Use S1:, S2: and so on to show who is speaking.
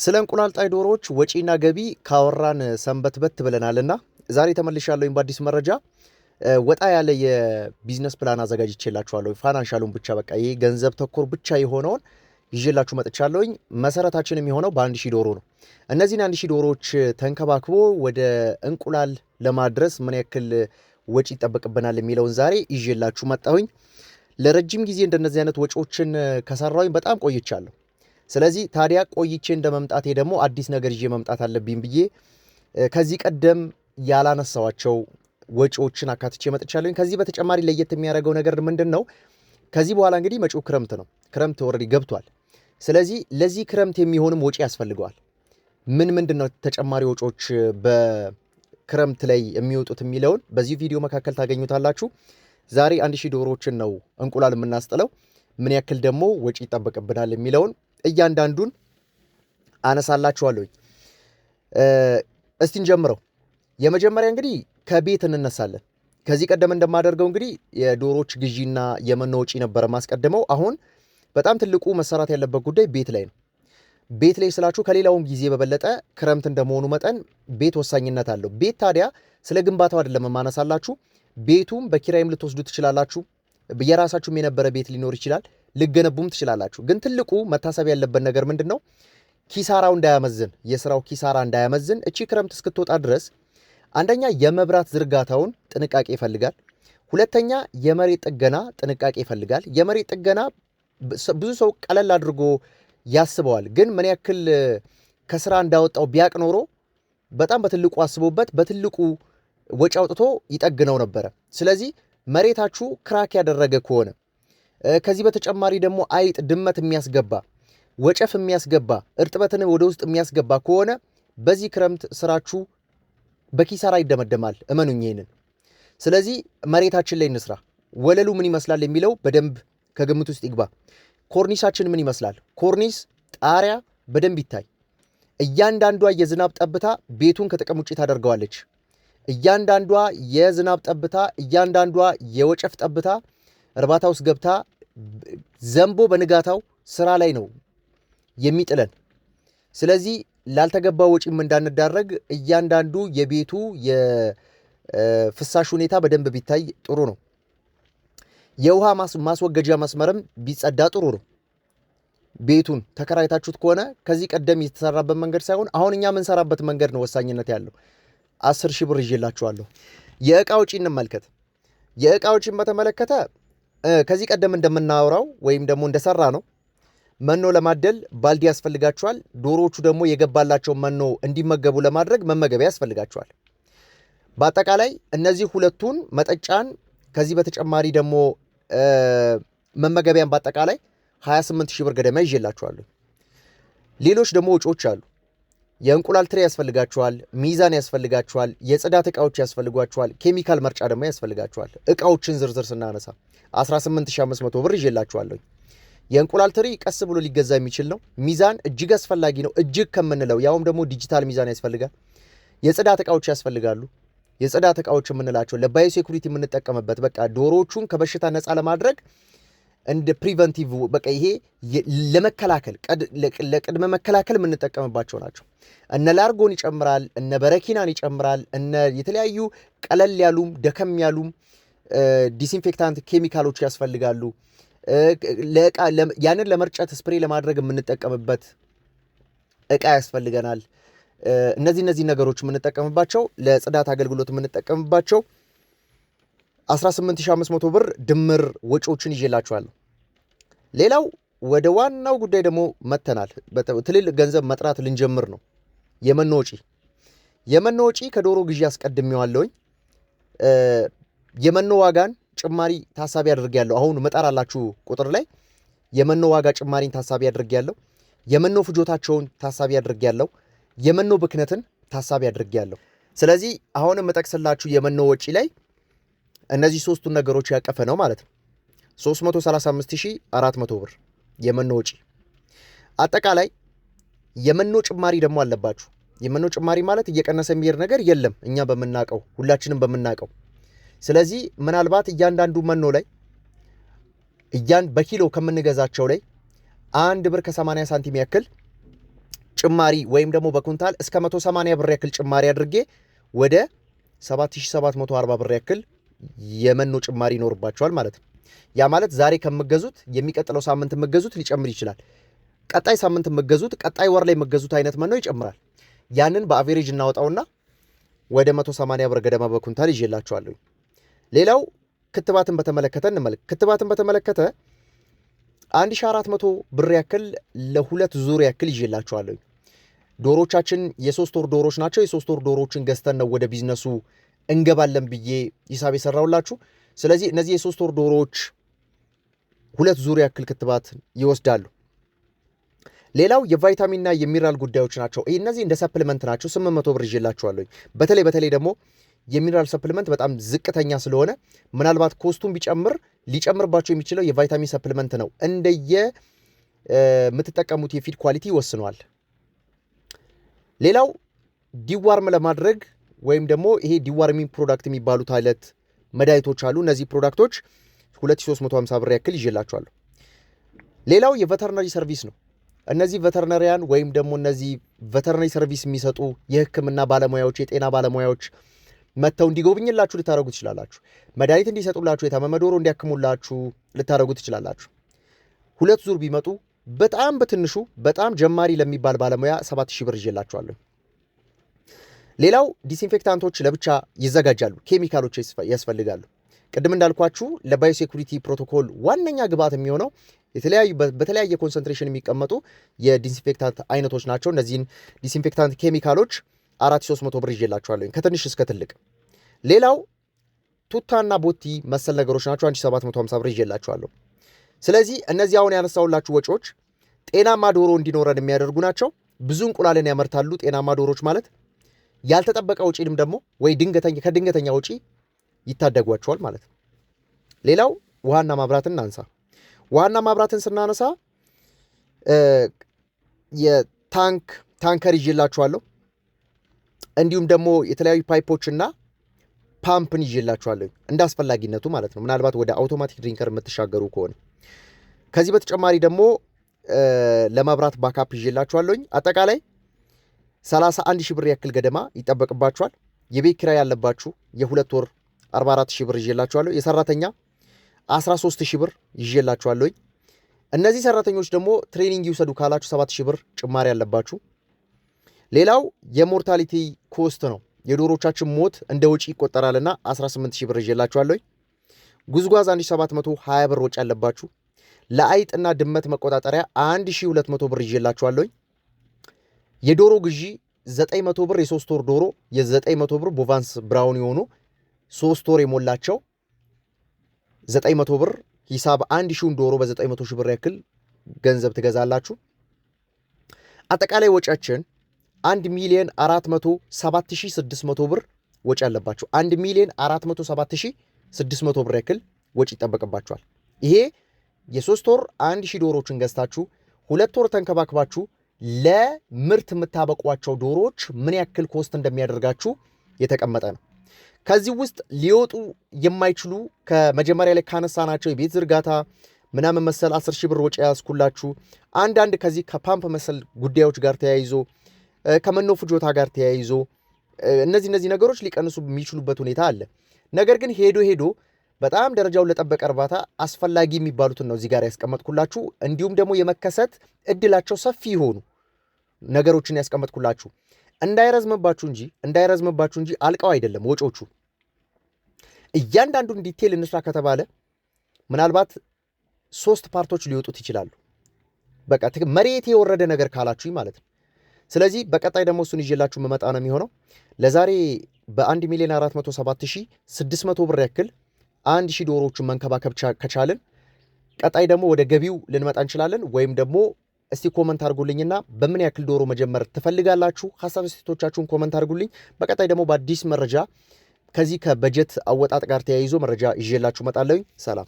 S1: ስለ እንቁላል ጣይ ዶሮዎች ወጪና ገቢ ካወራን ሰንበትበት ብለናልና ዛሬ ተመልሻለሁ በአዲስ መረጃ። ወጣ ያለ የቢዝነስ ፕላን አዘጋጅቼላችኋለሁ። ፋይናንሻሉን ብቻ በቃ ይሄ ገንዘብ ተኮር ብቻ የሆነውን ይዤላችሁ መጥቻለሁኝ። መሰረታችን የሚሆነው በ1000 ዶሮ ነው። እነዚህን 1000 ዶሮዎች ተንከባክቦ ወደ እንቁላል ለማድረስ ምን ያክል ወጪ ይጠበቅብናል የሚለውን ዛሬ ይዤላችሁ መጣሁኝ። ለረጅም ጊዜ እንደነዚህ አይነት ወጪዎችን ከሰራሁኝ በጣም ቆይቻለሁ። ስለዚህ ታዲያ ቆይቼ እንደመምጣቴ ደግሞ አዲስ ነገር ይዤ መምጣት አለብኝ ብዬ ከዚህ ቀደም ያላነሳዋቸው ወጪዎችን አካትቼ መጥቻለሁ። ከዚህ በተጨማሪ ለየት የሚያደርገው ነገር ምንድነው? ከዚህ በኋላ እንግዲህ መጪው ክረምት ነው። ክረምት ኦልሬዲ ገብቷል። ስለዚህ ለዚህ ክረምት የሚሆንም ወጪ ያስፈልገዋል። ምንድነው ተጨማሪ ወጪዎች በክረምት ላይ የሚወጡት የሚለውን በዚህ ቪዲዮ መካከል ታገኙታላችሁ። ዛሬ 1000 ዶሮዎችን ነው እንቁላል የምናስጥለው። ምን ያክል ደግሞ ወጪ ይጠበቅብናል የሚለውን እያንዳንዱን አነሳላችኋለሁ። እስቲ እንጀምረው። የመጀመሪያ እንግዲህ ከቤት እንነሳለን። ከዚህ ቀደም እንደማደርገው እንግዲህ የዶሮዎች ግዢና የመኖ ወጪ ነበረ ማስቀድመው። አሁን በጣም ትልቁ መሰራት ያለበት ጉዳይ ቤት ላይ ነው። ቤት ላይ ስላችሁ ከሌላውም ጊዜ በበለጠ ክረምት እንደመሆኑ መጠን ቤት ወሳኝነት አለው። ቤት ታዲያ ስለ ግንባታው አይደለም ማነሳላችሁ። ቤቱም በኪራይም ልትወስዱ ትችላላችሁ። የራሳችሁም የነበረ ቤት ሊኖር ይችላል። ልገነቡም ትችላላችሁ። ግን ትልቁ መታሰብ ያለበት ነገር ምንድነው? ኪሳራው እንዳያመዝን፣ የስራው ኪሳራ እንዳያመዝን እቺ ክረምት እስክትወጣ ድረስ አንደኛ የመብራት ዝርጋታውን ጥንቃቄ ይፈልጋል። ሁለተኛ የመሬት ጥገና ጥንቃቄ ይፈልጋል። የመሬት ጥገና ብዙ ሰው ቀለል አድርጎ ያስበዋል። ግን ምን ያክል ከስራ እንዳወጣው ቢያቅ ኖሮ በጣም በትልቁ አስቦበት በትልቁ ወጪ አውጥቶ ይጠግነው ነበረ። ስለዚህ መሬታችሁ ክራክ ያደረገ ከሆነ ከዚህ በተጨማሪ ደግሞ አይጥ፣ ድመት የሚያስገባ ወጨፍ የሚያስገባ እርጥበትን ወደ ውስጥ የሚያስገባ ከሆነ በዚህ ክረምት ስራችሁ በኪሳራ ይደመደማል። እመኑኝ ይሄንን። ስለዚህ መሬታችን ላይ እንስራ። ወለሉ ምን ይመስላል የሚለው በደንብ ከግምት ውስጥ ይግባ። ኮርኒሳችን ምን ይመስላል? ኮርኒስ፣ ጣሪያ በደንብ ይታይ። እያንዳንዷ የዝናብ ጠብታ ቤቱን ከጥቅም ውጭ ታደርገዋለች። እያንዳንዷ የዝናብ ጠብታ፣ እያንዳንዷ የወጨፍ ጠብታ እርባታ ውስጥ ገብታ ዘንቦ በንጋታው ስራ ላይ ነው የሚጥለን። ስለዚህ ላልተገባ ወጪም እንዳንዳረግ እያንዳንዱ የቤቱ የፍሳሽ ሁኔታ በደንብ ቢታይ ጥሩ ነው። የውሃ ማስወገጃ መስመርም ቢጸዳ ጥሩ ነው። ቤቱን ተከራይታችሁት ከሆነ ከዚህ ቀደም የተሰራበት መንገድ ሳይሆን አሁን እኛ የምንሰራበት መንገድ ነው ወሳኝነት ያለው። 10,000 ብር ይዤላችኋለሁ። የእቃ ወጪ እንመልከት። የእቃ ወጪን በተመለከተ ከዚህ ቀደም እንደምናወራው ወይም ደግሞ እንደሰራ ነው መኖ ለማደል ባልዲ ያስፈልጋቸዋል። ዶሮዎቹ ደግሞ የገባላቸው መኖ እንዲመገቡ ለማድረግ መመገቢያ ያስፈልጋቸዋል። በአጠቃላይ እነዚህ ሁለቱን መጠጫን፣ ከዚህ በተጨማሪ ደግሞ መመገቢያን በአጠቃላይ 28,000 ብር ገደማ ይዤላችኋለሁ። ሌሎች ደግሞ ወጪዎች አሉ። የእንቁላል ትሬ ያስፈልጋቸዋል፣ ሚዛን ያስፈልጋቸዋል፣ የጽዳት እቃዎች ያስፈልጓቸዋል፣ ኬሚካል መርጫ ደግሞ ያስፈልጋቸዋል። እቃዎችን ዝርዝር ስናነሳ 18,500 ብር ይዤላችኋለሁ። የእንቁላል ትሪ ቀስ ብሎ ሊገዛ የሚችል ነው። ሚዛን እጅግ አስፈላጊ ነው። እጅግ ከምንለው ያውም ደግሞ ዲጂታል ሚዛን ያስፈልጋል። የጽዳት እቃዎች ያስፈልጋሉ። የጽዳት እቃዎች የምንላቸው ለባዮ ሴኩሪቲ የምንጠቀምበት በቃ ዶሮዎቹን ከበሽታ ነፃ ለማድረግ እንደ ፕሪቨንቲቭ በቃ ይሄ ለመከላከል ለቅድመ መከላከል የምንጠቀምባቸው ናቸው። እነ ላርጎን ይጨምራል፣ እነ በረኪናን ይጨምራል፣ እነ የተለያዩ ቀለል ያሉም ደከም ያሉም ዲስኢንፌክታንት ኬሚካሎች ያስፈልጋሉ። ያንን ለመርጨት ስፕሬ ለማድረግ የምንጠቀምበት እቃ ያስፈልገናል። እነዚህ ነገሮች የምንጠቀምባቸው ለጽዳት አገልግሎት የምንጠቀምባቸው 18,500 ብር ድምር ወጪዎችን ይዤላችኋለሁ። ሌላው ወደ ዋናው ጉዳይ ደግሞ መተናል። ትልልቅ ገንዘብ መጥራት ልንጀምር ነው። የመኖ ወጪ። የመኖ ወጪ ከዶሮ ግዢ አስቀድሜዋለሁኝ። የመኖ ዋጋን ጭማሪ ታሳቢ አድርጌያለሁ። አሁን መጣራላችሁ ቁጥር ላይ የመኖ ዋጋ ጭማሪን ታሳቢ አድርጌያለሁ። የመኖ ፍጆታቸውን ታሳቢ አድርጌያለሁ። የመኖ ብክነትን ታሳቢ አድርጌያለሁ። ስለዚህ አሁን የምጠቅስላችሁ የመኖ ወጪ ላይ እነዚህ ሶስቱን ነገሮች ያቀፈ ነው ማለት ነው። 335,400 ብር የመኖ ወጪ። አጠቃላይ የመኖ ጭማሪ ደግሞ አለባችሁ። የመኖ ጭማሪ ማለት እየቀነሰ የሚሄድ ነገር የለም፣ እኛ በምናቀው ሁላችንም በምናቀው። ስለዚህ ምናልባት እያንዳንዱ መኖ ላይ በኪሎ ከምንገዛቸው ላይ 1 ብር ከ80 ሳንቲም ያክል ጭማሪ ወይም ደግሞ በኩንታል እስከ 180 ብር ያክል ጭማሪ አድርጌ ወደ 7740 ብር ያክል የመኖ ጭማሪ ይኖርባቸዋል ማለት ነው። ያ ማለት ዛሬ ከምገዙት የሚቀጥለው ሳምንት የምገዙት ሊጨምር ይችላል። ቀጣይ ሳምንት የምገዙት፣ ቀጣይ ወር ላይ የምገዙት አይነት መኖ ይጨምራል። ያንን በአቬሬጅ እናወጣውና ወደ 180 ብር ገደማ በኩንታል ይዤላችኋለሁ። ሌላው ክትባትን በተመለከተ እንመልክ። ክትባትን በተመለከተ 1400 ብር ያክል ለሁለት ዙር ያክል ይዤላችኋለሁ። ዶሮቻችን የ3 ወር ዶሮች ናቸው። የ3 ወር ዶሮችን ገዝተን ነው ወደ ቢዝነሱ እንገባለን ብዬ ሂሳብ የሰራውላችሁ። ስለዚህ እነዚህ የ3 ወር ዶሮዎች ሁለት ዙር ያክል ክትባት ይወስዳሉ። ሌላው የቫይታሚንና የሚነራል ጉዳዮች ናቸው። እነዚህ እንደ ሰፕሊመንት ናቸው። 800 ብር ይዤላችኋለሁ። በተለይ ደግሞ የሚነራል ሰፕሊመንት በጣም ዝቅተኛ ስለሆነ ምናልባት ኮስቱን ቢጨምር ሊጨምርባቸው የሚችለው የቫይታሚን ሰፕሊመንት ነው። እንደየ የምትጠቀሙት የፊድ ኳሊቲ ይወስነዋል። ሌላው ዲዋርም ለማድረግ ወይም ደግሞ ይሄ ዲዋርሚንግ ፕሮዳክት የሚባሉት አይነት መድኃኒቶች አሉ። እነዚህ ፕሮዳክቶች 2350 ብር ያክል ይዤላችኋለሁ። ሌላው የቬተርነሪ ሰርቪስ ነው። እነዚህ ቬተርነሪያን ወይም ደግሞ እነዚህ ቬተርነሪ ሰርቪስ የሚሰጡ የሕክምና ባለሙያዎች፣ የጤና ባለሙያዎች መጥተው እንዲጎብኝላችሁ ልታደርጉ ትችላላችሁ። መድኃኒት እንዲሰጡላችሁ፣ የታመመ ዶሮ እንዲያክሙላችሁ ልታደርጉ ትችላላችሁ። ሁለት ዙር ቢመጡ በጣም በትንሹ በጣም ጀማሪ ለሚባል ባለሙያ 7000 ብር ይዤላችኋለሁ። ሌላው ዲስኢንፌክታንቶች ለብቻ ይዘጋጃሉ። ኬሚካሎች ያስፈልጋሉ። ቅድም እንዳልኳችሁ ለባዮሴኩሪቲ ፕሮቶኮል ዋነኛ ግብዓት የሚሆነው በተለያየ ኮንሰንትሬሽን የሚቀመጡ የዲስኢንፌክታንት አይነቶች ናቸው። እነዚህን ዲስኢንፌክታንት ኬሚካሎች 4300 ብር ይዤላችኋለሁ ከትንሽ እስከ ትልቅ። ሌላው ቱታና ቦቲ መሰል ነገሮች ናቸው። 1750 ብር ይዤላችኋለሁ። ስለዚህ እነዚህ አሁን ያነሳውላችሁ ወጪዎች ጤናማ ዶሮ እንዲኖረን የሚያደርጉ ናቸው። ብዙ እንቁላልን ያመርታሉ ጤናማ ዶሮች ማለት። ያልተጠበቀ ወጪንም ደግሞ ወይ ከድንገተኛ ወጪ ይታደጓቸዋል ማለት ነው። ሌላው ውሃና ማብራትን እናንሳ። ውሃና ማብራትን ስናነሳ የታንከር ይዤላችኋለሁ። እንዲሁም ደግሞ የተለያዩ ፓይፖችና ፓምፕን ይዤላችኋለሁ እንደ አስፈላጊነቱ ማለት ነው። ምናልባት ወደ አውቶማቲክ ድሪንከር የምትሻገሩ ከሆነ ከዚህ በተጨማሪ ደግሞ ለመብራት ባካፕ ይዤላችኋለሁ። አጠቃላይ 31000 ብር ያክል ገደማ ይጠበቅባችኋል። የቤት ኪራይ ያለባችሁ የሁለት ወር 44000 ብር ይዤላችኋለሁ። የሰራተኛ 13000 ብር ይዤላችኋለሁ። እነዚህ ሰራተኞች ደግሞ ትሬኒንግ ይውሰዱ ካላችሁ 7000 ብር ጭማሪ ያለባችሁ። ሌላው የሞርታሊቲ ኮስት ነው። የዶሮቻችን ሞት እንደ ወጪ ይቆጠራልና 18000 ብር ይዤላችኋለሁ። ጉዝጓዝ 1720 ብር ወጪ ያለባችሁ። ለአይጥና ድመት መቆጣጠሪያ 1200 ብር ይዤላችኋለሁ። የዶሮ ግዢ 900 ብር የ3 ወር ዶሮ የ900 ብር ቦቫንስ ብራውን የሆኑ 3 ወር የሞላቸው 900 ብር ሂሳብ 1000 ዶሮ በ900 ሺህ ብር ያክል ገንዘብ ትገዛላችሁ። አጠቃላይ ወጪያችን 1,407,600 ብር ወጪ ያለባችሁ 1,407,600 ብር ያክል ወጪ ይጠበቅባችኋል። ይሄ የ3 ወር 1000 ዶሮዎችን ገዝታችሁ 2 ወር ተንከባክባችሁ ለምርት የምታበቋቸው ዶሮዎች ምን ያክል ኮስት እንደሚያደርጋችሁ የተቀመጠ ነው። ከዚህ ውስጥ ሊወጡ የማይችሉ ከመጀመሪያ ላይ ካነሳናቸው የቤት ዝርጋታ ምናምን መሰል 10,000 ብር ወጪ ያስኩላችሁ። አንዳንድ ከዚህ ከፓምፕ መሰል ጉዳዮች ጋር ተያይዞ ከመኖ ፍጆታ ጋር ተያይዞ እነዚህ ነገሮች ሊቀንሱ የሚችሉበት ሁኔታ አለ። ነገር ግን ሄዶ በጣም ደረጃውን ለጠበቀ እርባታ አስፈላጊ የሚባሉትን ነው እዚህ ጋር ያስቀመጥኩላችሁ። እንዲሁም ደግሞ የመከሰት እድላቸው ሰፊ የሆኑ ነገሮችን ያስቀመጥኩላችሁ እንዳይረዝምባችሁ እንጂ አልቀው አይደለም ወጪዎቹ። እያንዳንዱን ዲቴል እንስራ ከተባለ ምናልባት 3 ፓርቶች ሊወጡት ይችላሉ። በቃ መሬት የወረደ ነገር ካላችሁ ማለት ነው። ስለዚህ በቀጣይ ደግሞ እሱን ይዤላችሁ መመጣ ነው የሚሆነው። ለዛሬ በ1,407,600 ብር ያክል 1000 ዶሮዎችን መንከባከብ ከቻልን ቀጣይ ደግሞ ወደ ገቢው ልንመጣ እንችላለን። ወይም ደግሞ እስቲ ኮመንት አድርጉልኝና በምን ያክል ዶሮ መጀመር ትፈልጋላችሁ? ሐሳብ ስቴቶቻችሁን ኮመንት አድርጉልኝ። በቀጣይ ደግሞ በአዲስ መረጃ ከዚህ ከበጀት አወጣጥ ጋር ተያይዞ መረጃ ይዤላችሁ መጣለሁኝ። ሰላም።